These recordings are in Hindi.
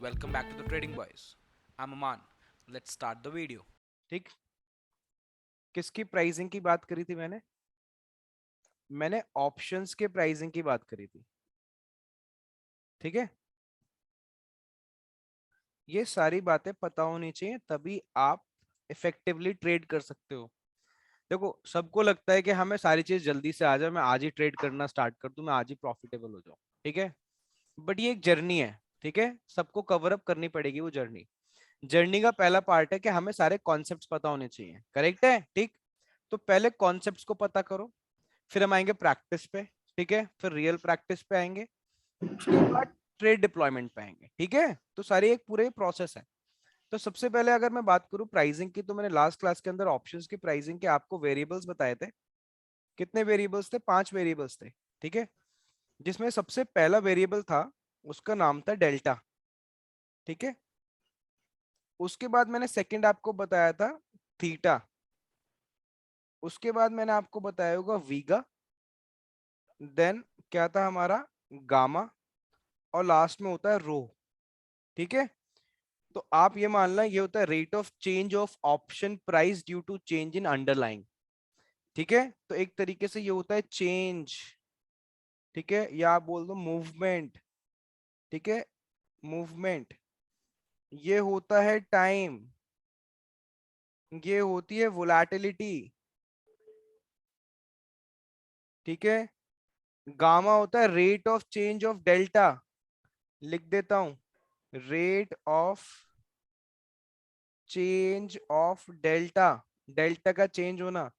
Welcome back to the Trading Boys. I'm Aman. Let's start the video. ठीक। किसकी प्राइसिंग की बात करी थी मैंने ऑप्शंस के प्राइसिंग की बात करी थी। ठीक है, ये सारी बातें पता होनी चाहिए तभी आप इफेक्टिवली ट्रेड कर सकते हो। देखो, सबको लगता है कि हमें सारी चीज जल्दी से आ जाए, मैं आज ही ट्रेड करना स्टार्ट कर दूं, मैं आज ही प्रॉफिटेबल हो जाऊं। ठीक है, बट ये एक जर्नी है। ठीक है, सबको कवर अप करनी पड़ेगी वो जर्नी। जर्नी का पहला पार्ट है कि हमें सारे कॉन्सेप्ट्स पता होने चाहिए। करेक्ट है? ठीक। तो पहले कॉन्सेप्ट्स को पता करो, फिर हम आएंगे प्रैक्टिस पे। ठीक है, फिर रियल प्रैक्टिस पे आएंगे, उसके बाद ट्रेड डिप्लॉयमेंट पे आएंगे। ठीक है, तो सारी एक पूरे प्रोसेस है। तो सबसे पहले अगर मैं बात करूं प्राइसिंग की, तो मैंने लास्ट क्लास के अंदर ऑप्शंस की प्राइसिंग के आपको वेरिएबल्स बताए थे। कितने वेरिएबल्स थे? 5 वेरिएबल्स थे। ठीक है, जिसमें सबसे पहला वेरिएबल था, उसका नाम था डेल्टा। ठीक है, उसके बाद मैंने सेकंड आपको बताया था थीटा। उसके बाद मैंने आपको बताया होगा वीगा। देन क्या था हमारा? गामा। और लास्ट में होता है रो। ठीक है, तो आप ये मान लें, ये होता है rate of change of option price due to change in underlying. ठीक है, तो एक तरीके से ये होता है चेंज। ठीक है, या आप बोल दो मूवमेंट। ठीक है, मूवमेंट। ये होता है टाइम। ये होती है वोलेटिलिटी। ठीक है, गामा होता है rate of change of delta. लिख देता हूं, rate of change of delta. Delta का चेंज होना।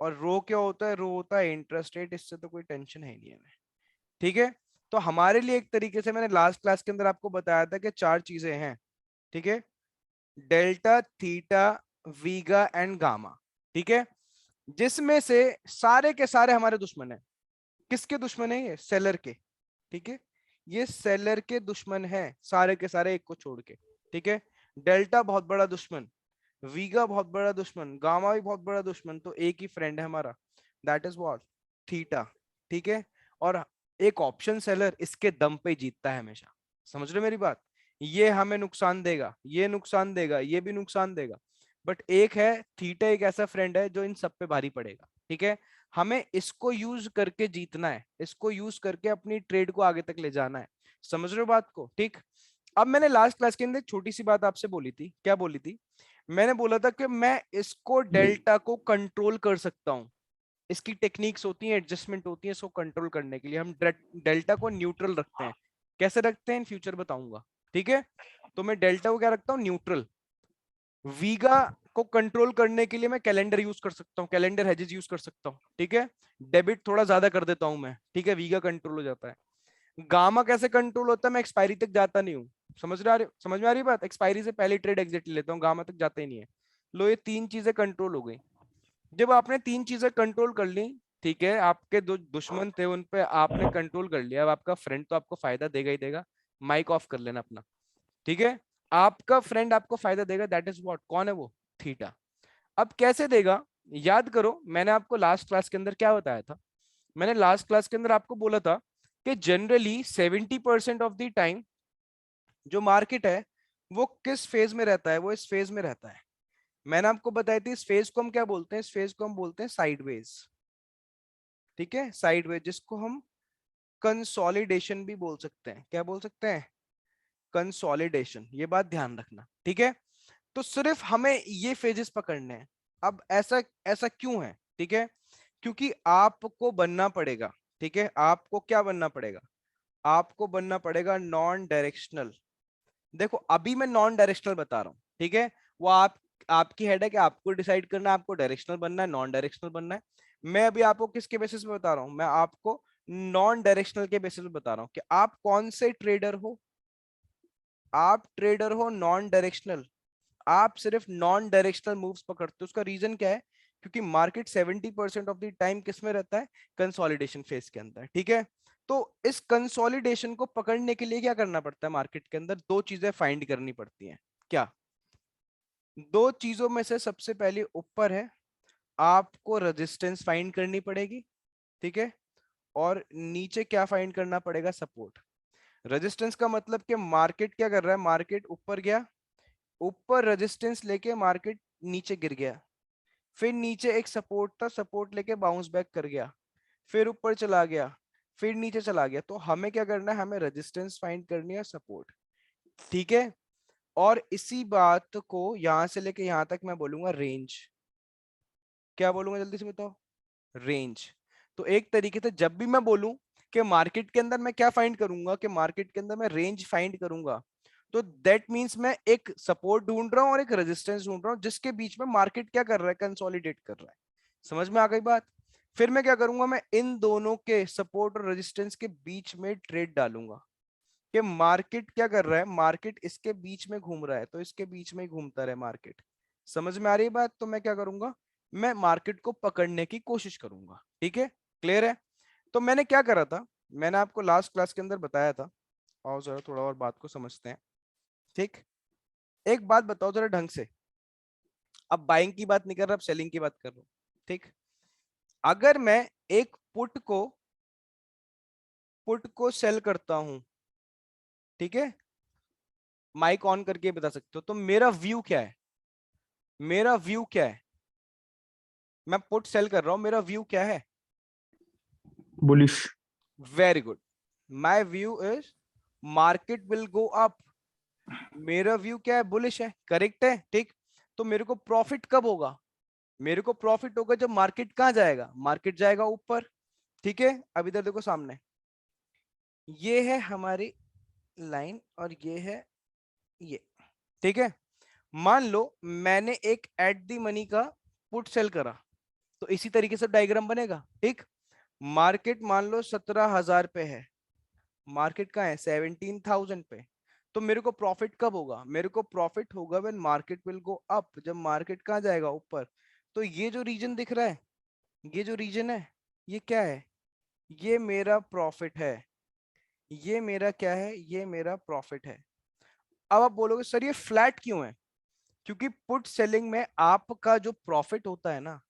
और रो क्या होता है? रो होता है इंटरेस्ट रेट। इससे तो कोई टेंशन है नहीं हमें। ठीक है, तो हमारे लिए एक तरीके से मैंने लास्ट क्लास के अंदर आपको बताया था कि 4 चीजें हैं। ठीक है, डेल्टा, थीटा, वीगा एंड गामा। ठीक है, जिसमें से सारे के सारे हमारे दुश्मन है। किसके दुश्मन है? ये सेलर के। ठीक है, ये सेलर के दुश्मन है सारे के सारे, एक को छोड़ के। ठीक है, डेल्टा बहुत बड़ा दुश्मन, वीगा बहुत बड़ा दुश्मन, गामा भी बहुत बड़ा दुश्मन, तो एक ही फ्रेंड है हमारा, दैट इज व्हाट? थीटा। ठीक है, और एक ऑप्शन सेलर इसके दम पे जीतता है हमेशा। समझ रहे हो मेरी बात? ये हमें नुकसान देगा, ये नुकसान देगा, ये भी नुकसान देगा, बट एक है थीटा, एक ऐसा फ्रेंड है जो इन सब पे भारी पड़ेगा। ठीक है, हमें इसको यूज करके जीतना है, इसको यूज करके अपनी ट्रेड को आगे तक ले जाना है। समझ रहे हो बात को? ठीक। अब मैंने लास्ट क्लास के अंदर एक छोटी सी बात आपसे बोली थी। क्या बोली थी? मैंने बोला था कि मैं इसको डेल्टा को कंट्रोल कर सकता हूं। इसकी टेक्निक्स होती हैं, एडजस्टमेंट होती है, इसको कंट्रोल करने के लिए हम डेल्टा को न्यूट्रल रखते हैं। कैसे रखते हैं इन फ्यूचर बताऊंगा। ठीक है, तो मैं डेल्टा को क्या रखता हूँ? न्यूट्रल। वीगा को कंट्रोल करने के लिए मैं कैलेंडर यूज कर सकता हूँ, कैलेंडर हेजेस यूज कर सकता हूँ। ठीक है, डेबिट थोड़ा ज्यादा कर देता हूं मैं। ठीक है, वीगा कंट्रोल हो जाता है। गामा कैसे कंट्रोल होता है? मैं एक्सपायरी तक जाता नहीं हूँ। समझ में आ रही बात? एक्सपायरी से पहले ट्रेड एग्जिट लेता हूँ, गामा तक जाता ही नहीं है। लो, ये 3 चीजें कंट्रोल हो गई। जब आपने 3 चीजें कंट्रोल कर ली, ठीक है, आपके दो दुश्मन थे उन पे आपने कंट्रोल कर लिया, अब आपका फ्रेंड तो आपको फायदा देगा ही देगा। माइक ऑफ कर लेना अपना। ठीक है, आपका फ्रेंड आपको फायदा देगा, दैट इज व्हाट? कौन है वो? थीटा। अब कैसे देगा? याद करो, मैंने आपको लास्ट क्लास के अंदर क्या बताया था? मैंने लास्ट क्लास के अंदर आपको बोला था कि जनरली 70% ऑफ द टाइम जो मार्केट है वो किस फेज में रहता है? वो इस फेज में रहता है। मैंने आपको बताई थी, इस फेज को हम क्या बोलते हैं? इस फेज को हम बोलते हैं साइडवेज। ठीक है, साइडवेज, जिसको हम कंसोलिडेशन भी बोल सकते हैं। क्या बोल सकते हैं? कंसोलिडेशन। ये बात ध्यान रखना। ठीक है, तो सिर्फ हमें ये फेजेस पकड़ने हैं। अब ऐसा ऐसा क्यों है? ठीक है, क्योंकि आपको बनना पड़ेगा। ठीक है, आपको क्या बनना पड़ेगा? आपको बनना पड़ेगा नॉन डायरेक्शनल। देखो, अभी मैं नॉन डायरेक्शनल बता रहा हूं। ठीक है, वो आपकी हेड है कि आपको डिसाइड करना है आपको डायरेक्शनल बनना है, नॉन डायरेक्शनल बनना है। मैं अभी आपको किसके बेसिस पे बता रहा हूं? मैं आपको नॉन डायरेक्शनल के बेसिस पे बता रहा हूं कि आप कौन से ट्रेडर हो। आप ट्रेडर हो नॉन डायरेक्शनल। आप सिर्फ नॉन डायरेक्शनल मूव्स पकड़ते हो। उसका रीजन क्या है? क्योंकि मार्केट 70% ऑफ द टाइम किस में रहता है? कंसोलिडेशन फेज के अंदर। ठीक है, तो इस कंसोलिडेशन को पकड़ने के लिए क्या करना पड़ता है? मार्केट के अंदर 2 चीजें फाइंड करनी पड़ती हैं। क्या? 2 चीजों में से सबसे पहले ऊपर है, आपको रेजिस्टेंस फाइंड करनी पड़ेगी। ठीक है, और नीचे क्या फाइंड करना पड़ेगा? सपोर्ट। रेजिस्टेंस का मतलब कि मार्केट क्या कर रहा है, मार्केट ऊपर गया, ऊपर रेजिस्टेंस लेके मार्केट नीचे गिर गया, फिर नीचे एक सपोर्ट था, सपोर्ट लेके बाउंस बैक कर गया, फिर ऊपर चला गया, फिर नीचे चला गया। तो हमें क्या करना है, हमें रेजिस्टेंस फाइंड करनी है, सपोर्ट। ठीक है, और इसी बात को यहां से लेके यहां तक मैं बोलूंगा रेंज। क्या बोलूंगा जल्दी से बताओ, रेंज। तो एक तरीके से जब भी मैं बोलूं कि मार्केट के अंदर मैं क्या फाइंड करूंगा, कि मार्केट के अंदर मैं रेंज फाइंड करूंगा, तो दैट मींस मैं एक सपोर्ट ढूंढ रहा हूं और एक रेजिस्टेंस ढूंढ रहा हूं, जिसके बीच में मार्केट क्या कर रहा है, कंसोलिडेट कर रहा है। समझ में आ गई बात? फिर मैं क्या करूंगा, मैं इन दोनों के सपोर्ट और रेजिस्टेंस के बीच में ट्रेड डालूंगा कि मार्केट क्या कर रहा है, मार्केट इसके बीच में घूम रहा है, तो इसके बीच में ही घूमता रहे मार्केट। समझ में आ रही है बात? तो मैं क्या करूंगा, मैं मार्केट को पकड़ने की कोशिश करूंगा। ठीक है, क्लियर है? तो मैंने क्या करा था, मैंने आपको लास्ट क्लास के अंदर बताया था, और जरा थोड़ा और बात को समझते हैं। ठीक, एक बात बताओ जरा ढंग से, अब बाइंग की बात नहीं कर रहा, अब सेलिंग की बात कर रहा हूं। ठीक, अगर मैं एक पुट को सेल करता हूं, ठीक है, माइक ऑन करके बता सकते हो, तो मेरा व्यू क्या है, मेरा व्यू क्या है, मैं पुट सेल कर रहा हूं, मेरा व्यू क्या है? Bullish. Very good, my view is market will go up. मेरा व्यू क्या है, बुलिश है, करेक्ट है। ठीक, तो मेरे को प्रॉफिट कब होगा, मेरे को प्रॉफिट होगा जब मार्केट कहां जाएगा, मार्केट जाएगा ऊपर। ठीक है, अब इधर देखो सामने, ये है हमारी लाइन और ये है ये। ठीक है, मान लो मैंने एक एट दी मनी का पुट सेल करा, तो इसी तरीके से डायग्राम बनेगा। ठीक, मार्केट मान लो 17,000 पे है, मार्केट कहाँ है, 17,000 पे। तो मेरे को प्रॉफिट कब होगा, मेरे को प्रॉफिट होगा when market will go up, जब मार्केट कहाँ जाएगा, ऊपर। तो ये जो रीजन दिख रहा है, ये जो रीजन है, ये क्या है, ये मेरा प्रॉफिट है, ये मेरा क्या है, ये मेरा प्रॉफिट है। अब आप बोलोगे सर ये फ्लैट क्यों है, क्योंकि पुट सेलिंग में आपका जो प्रॉफिट होता है ना,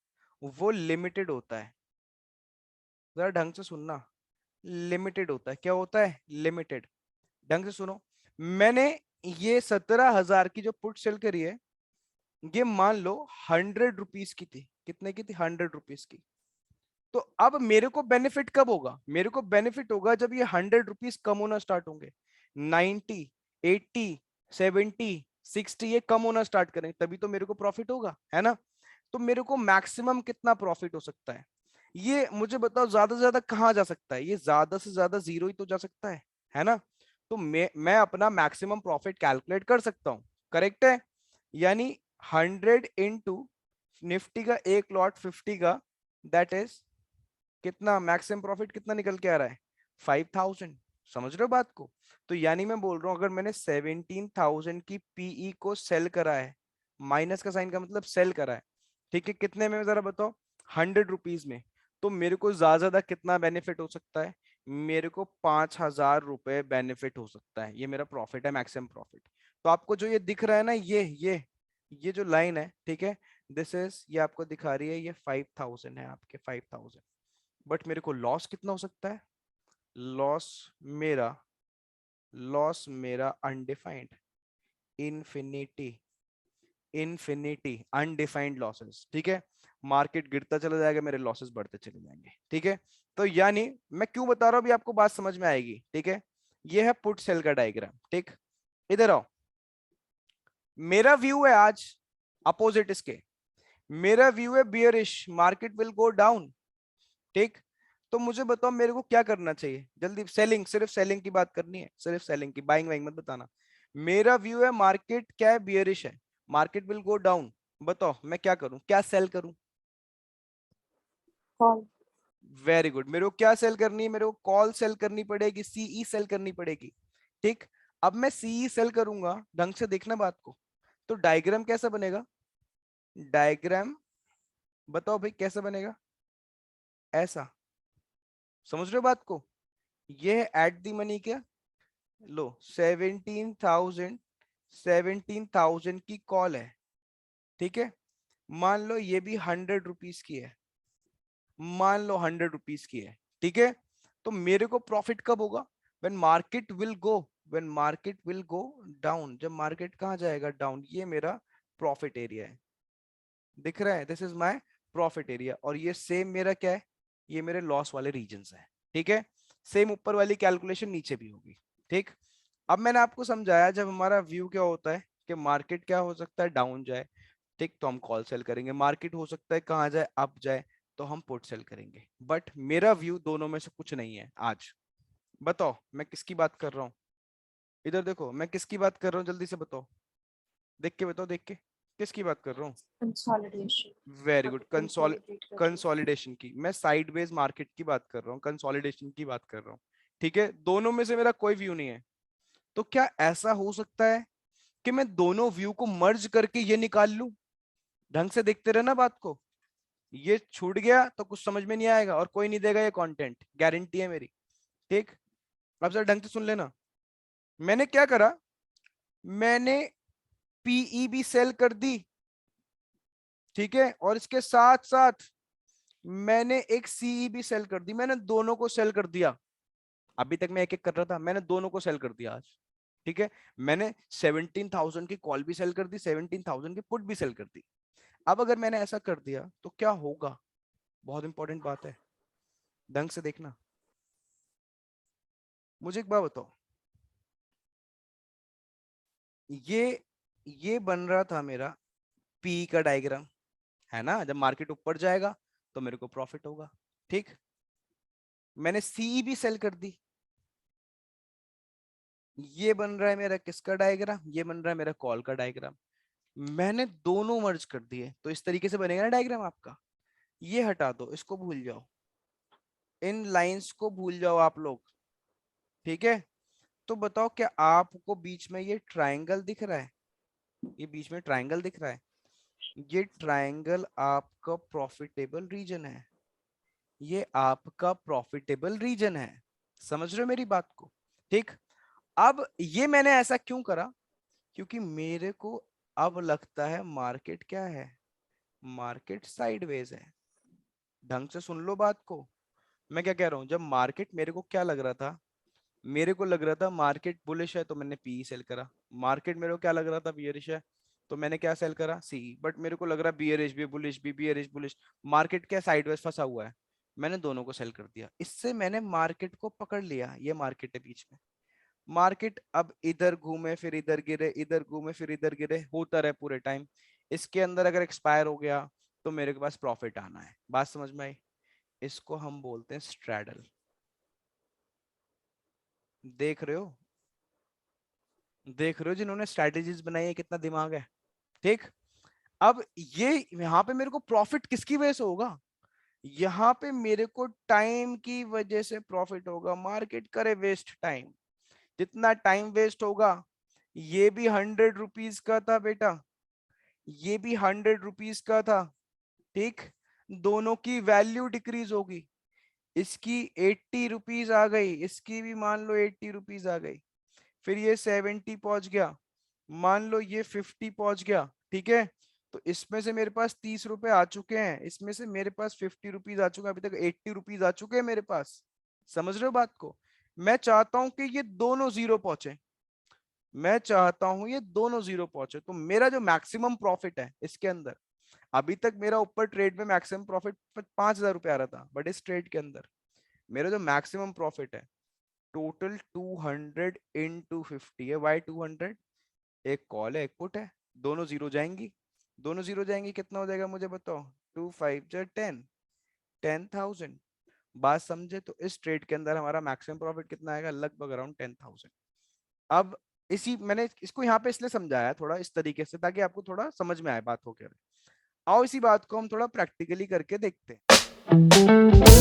वो लिमिटेड होता है। जरा ढंग से सुनना, लिमिटेड होता है। क्या होता है, लिमिटेड। ढंग से सुनो, मैंने ये 17,000 की जो पुट सेल करी है, ये मान लो 100 रुपीज की थी। कितने की थी, 100 रुपीज की। तो अब मेरे को बेनिफिट कब होगा, मेरे को बेनिफिट होगा जब ये 100 रुपीज कम होना स्टार्ट होंगे, 90, 80, 70, 60 ये कम होना स्टार्ट करेंगे, तभी तो मेरे को प्रॉफिट होगा, है ना? तो मेरे को मैक्सिमम कितना प्रॉफिट हो सकता है, ये मुझे बताओ, ज्यादा से ज्यादा कहाँ जा सकता है, ये ज्यादा से ज्यादा जीरो ही तो जा सकता है ना? तो मैं अपना मैक्सिमम प्रॉफिट कैलकुलेट कर सकता हूँ, करेक्ट है? यानी 100 इंटू निफ्टी का एक लॉट 50 का, दैट इज कितना, मैक्सिमम प्रॉफिट कितना निकल के आ रहा है, 5,000। समझ रहे हो बात को? तो यानी मैं बोल रहा हूँ, अगर मैंने 17,000 की पीई को सेल करा है, माइनस का साइन का मतलब सेल करा है, ठीक है, कितने में जरा बताओ, 100 रुपीज में। तो मेरे को ज्यादा कितना बेनिफिट हो सकता है, मेरे को 5,000 रुपए बेनिफिट हो सकता है। ये मेरा प्रॉफिट है, मैक्सिमम प्रॉफिट। तो आपको जो ये दिख रहा है ना, ये जो लाइन है, ठीक है, दिस इज, ये आपको दिखा रही है, ये 5,000 है, आपके 5,000। बट मेरे को लॉस कितना हो सकता है, लॉस मेरा लॉस मेरा undefined, infinity, infinity, undefined losses. ठीक है, मार्केट गिरता चला जाएगा, मेरे लॉसेस बढ़ते चले जाएंगे। ठीक है, तो यानी मैं क्यों बता रहा हूं, अभी आपको बात समझ में आएगी। ठीक है, ये है पुट सेल का डायग्राम। ठीक, इधर आओ, मेरा व्यू है आज अपोजिट इसके, मेरा व्यू है bearish, market will go down. ठीक, तो मुझे बताओ मेरे को क्या करना चाहिए, जल्दी, सेलिंग, सिर्फ सेलिंग की बात करनी है, सिर्फ सेलिंग की, बाइंग वाइंग मत बताना। मेरा व्यू है मार्केट क्या है, बियरिश है, मार्केट विल गो डाउन। बताओ मैं क्या करूं, क्या सेल करूं? कॉल। वेरी गुड, मेरे को क्या सेल करनी है, मेरे को कॉल सेल करनी पड़ेगी, सीई सेल करनी पड़ेगी। ठीक, अब मैं सीई सेल करूंगा, ढंग से देखना बात को, तो डायग्राम कैसा बनेगा, डायग्राम बताओ भाई कैसा बनेगा, ऐसा। समझ रहे हो बात को? ये है एट दी मनी क्या, लो 17,000 की कॉल है। ठीक है, मान लो ये भी 100 रुपीज की है, मान लो 100 रुपीज की है। ठीक है, तो मेरे को प्रॉफिट कब होगा, when market will go, when market will go down, जब मार्केट कहाँ जाएगा डाउन, ये मेरा प्रॉफिट एरिया है, दिख रहा है, this is my profit area, और ये सेम मेरा क्या है, ये मेरे लॉस वाले रीजन्स है, ठीक है। सेम ऊपर वाली कैलकुलेशन नीचे भी होगी, ठीक। अब मैंने आपको समझाया जब हमारा व्यू क्या होता है कि मार्केट क्या हो सकता है, डाउन जाए, ठीक, तो हम कॉल सेल करेंगे, मार्केट हो सकता है कहाँ जाए, अप जाए, तो हम पुट सेल करेंगे। बट मेरा व्यू दोनों में से कुछ नहीं है आज। बताओ मैं किसकी बात कर रहा हूँ, इधर देखो मैं किसकी बात कर रहा हूँ, जल्दी से बताओ, देख के बताओ, देख के किसकी बात कर रहा हूँ। कंसोलिडेशन। वेरी गुड, कंसोलिडेट कर रही है। कंसोलिडेशन की, मैं साइडवेज मार्केट की बात कर रहा हूँ, कंसोलिडेशन की बात कर रहा हूँ, ठीक है। दोनों में से मेरा कोई व्यू नहीं है, तो क्या ऐसा हो सकता है कि मैं दोनों व्यू को मर्ज करके ये निकाल लूं? ढंग से देखते रहना बात को, ये छूट गया तो कुछ समझ में नहीं आएगा और कोई नहीं देगा ये कंटेंट, गारंटी है मेरी, ठीक। अब जरा ढंग से सुन लेना, मैंने क्या करा, मैंने पीई भी सेल कर दी, ठीक है, और इसके साथ साथ मैंने एक सीई भी सेल कर दी, मैंने दोनों को सेल कर दिया। अभी तक मैं एक एक कर रहा था, मैंने दोनों को सेल कर दिया आज, ठीक है। मैंने 17,000 की कॉल भी सेल कर दी, 17,000 की पुट भी सेल कर दी। अब अगर मैंने ऐसा कर दिया तो क्या होगा, बहुत इंपॉर्टेंट बात है, ढंग से देखना। मुझे एक बात बताओ, ये बन रहा था मेरा पी का डायग्राम, है ना, जब मार्केट ऊपर जाएगा तो मेरे को प्रॉफिट होगा, ठीक। मैंने सी भी सेल कर दी, ये बन रहा है मेरा किसका डायग्राम, ये बन रहा है मेरा कॉल का डायग्राम, मैंने दोनों मर्ज कर दिए, तो इस तरीके से बनेगा ना डायग्राम आपका। ये हटा दो, इसको भूल जाओ, इन लाइंस को भूल जाओ आप लोग, ठीक है। तो बताओ क्या आपको बीच में ये ट्रायंगल दिख रहा है, ये बीच में ट्रायंगल दिख रहा है, ये ट्रायंगल आपका प्रॉफिटेबल रीजन है, ये आपका प्रॉफिटेबल रीजन है, समझ रहे हो मेरी बात को, ठीक। अब ये मैंने ऐसा क्यों करा, क्योंकि मेरे को अब लगता है मार्केट क्या है, मार्केट साइडवेज है। ढंग से सुन लो बात को, मैं क्या कह रहा हूं, जब मार्केट, मेरे को क्या लग रहा था, मेरे को लग रहा था मार्केट बुलिश है तो मैंने पी सेल करा, मार्केट मेरे को क्या लग रहा था, बियरिश है तो मैंने क्या सेल करा, सी। बट मेरे को लग रहा बियरिश भी बुलिश भी, बियरिश बुलिश, मार्केट क्या साइडवेज फंसा हुआ है, मैंने दोनों को सेल कर दिया, इससे मैंने मार्केट को पकड़ लिया, ये मार्केट है बीच में। मार्केट अब इधर घूमे फिर इधर गिरे, इधर घूमे फिर इधर गिरे, होता रहे पूरे टाइम, इसके अंदर अगर एक्सपायर हो गया तो मेरे के पास प्रॉफिट आना है, बात समझ में आई। इसको हम बोलते हैं स्ट्रैडल, देख रहे हो, देख रहे हो जिन्होंने स्ट्रैटेजीज बनाई है कितना दिमाग है, ठीक। अब ये यहाँ पे मेरे को प्रॉफिट किसकी वजह से होगा, यहाँ पे मेरे को टाइम की वजह से प्रॉफिट होगा, मार्केट करे वेस्ट टाइम, जितना टाइम वेस्ट होगा, ये भी 100 रुपीज का था बेटा, ये भी 100 रुपीज का था, ठीक। दोनों की वैल्यू डिक्रीज होगी, इसकी 80 रुपीज आ गई, इसकी भी मान लो 80 रुपीज आ गई, फिर ये 70 पहुंच गया, मान लो ये 50 पहुंच गया, ठीक है। तो इसमें से मेरे पास 30 रुपए आ चुके हैं, इसमें से मेरे पास 50 रुपीज आ चुके हैं, अभी तक 80 रुपीज आ चुके हैं मेरे पास, समझ रहे हो बात को। मैं चाहता हूं कि ये दोनों जीरो पहुंचे, मैं चाहता हूं ये दोनों जीरो पहुंचे, तो मेरा जो मैक्सिमम प्रॉफिट है इसके अंदर, अभी तक मेरा ऊपर ट्रेड में मैक्सिमम प्रॉफिट 5,000 रुपए आ रहा था, बट इस ट्रेड के अंदर मेरा जो मैक्सिमम प्रॉफिट है टोटल 200 इंटू 50 है, वाई 200, एक कॉल है एक पुट है, दोनों जीरो जाएंगी, दोनों जीरो जाएंगी, कितना हो जाएगा मुझे बताओ, 2 5 10, 10,000, बात समझे। तो इस ट्रेड के अंदर हमारा मैक्सिमम प्रॉफिट कितना आएगा, लगभग अराउंड 10,000। अब इसी मैंने इसको यहाँ पे इसलिए समझाया थोड़ा इस तरीके से ताकि आपको थोड़ा समझ में आए बात हो क्या। आओ इसी बात को हम थोड़ा प्रैक्टिकली करके देखते हैं।